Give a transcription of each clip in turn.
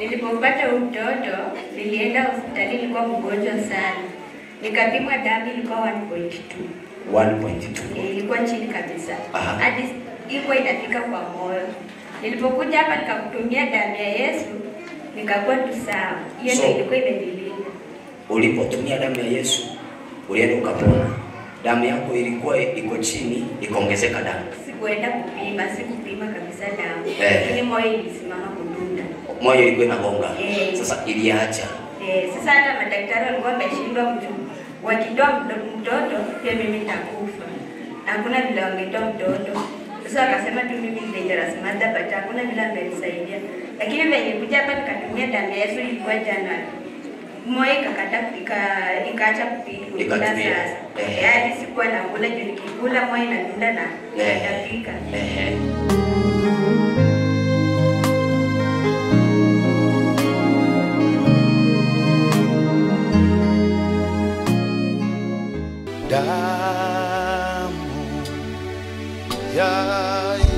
Nilipopata mtoto, nilienda hospitali, nilikuwa mgonjwa sana. Nikapimwa damu ilikuwa 1.2. 1.2. Ilikuwa chini kabisa. Hadi ilikuwa inafika kwa moyo. Nilipokuja hapa nikakutumia damu ya Yesu, nikakuwa tu sawa. Hiyo ndio ilikuwa imenilinda. Ulipotumia damu ya Yesu, ulienda ukapona. Damu yako ilikuwa iko chini, ikaongezeka damu. Sikuenda kupima, sikupima kabisa damu. Lakini moyo ilisimama kudunda. Moyo ilikuwa inagonga. Sasa iliacha. Sasa hata madaktari walikuwa wameshindwa wakitoa mtoto pia mimi nitakufa. Hakuna vile wangetoa mtoto. Sasa akasema tu mimi ni dangerous mother, but hakuna vile amenisaidia. Lakini venye kuja hapa nikatumia damu ya Yesu ilikuwa jana. Moyo ikaacha kupiga sasa. Yaani sikuwa nakula juu nikikula moyo inadunda na inatapika. Damu ya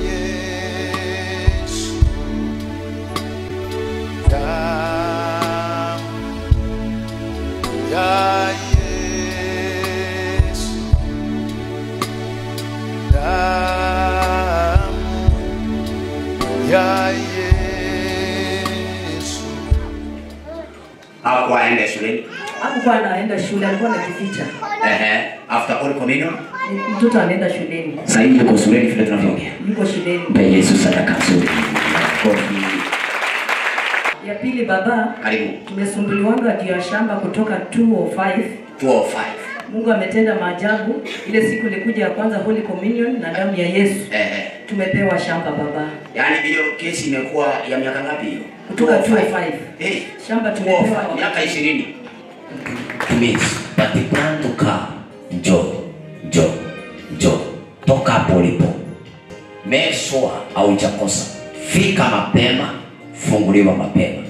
Yesu, damu ya Yesu, damu ya Yesu. Hakuwa aende shuleni? Hakuwa anaenda shule, alikuwa anajificha. After all communion, mtoto anaenda shuleni. Sasa hivi yuko shuleni vile tunavyoongea. Yuko shuleni. Mpe Yesu sadaka nzuri. Ya pili baba, karibu. Tumesumbuliwanga juu ya shamba kutoka 205. Mungu ametenda maajabu. Ile siku ilikuja ya kwanza Holy Communion na damu ya Yesu. Tumepewa shamba baba. Yaani hiyo kesi imekuwa ya miaka ngapi hiyo? Kutoka 205. Shamba tumepewa miaka 20. Please, but the plan to come. Njoo. Toka hapo ulipo. Make sure haujakosa. Fika mapema, funguliwa mapema.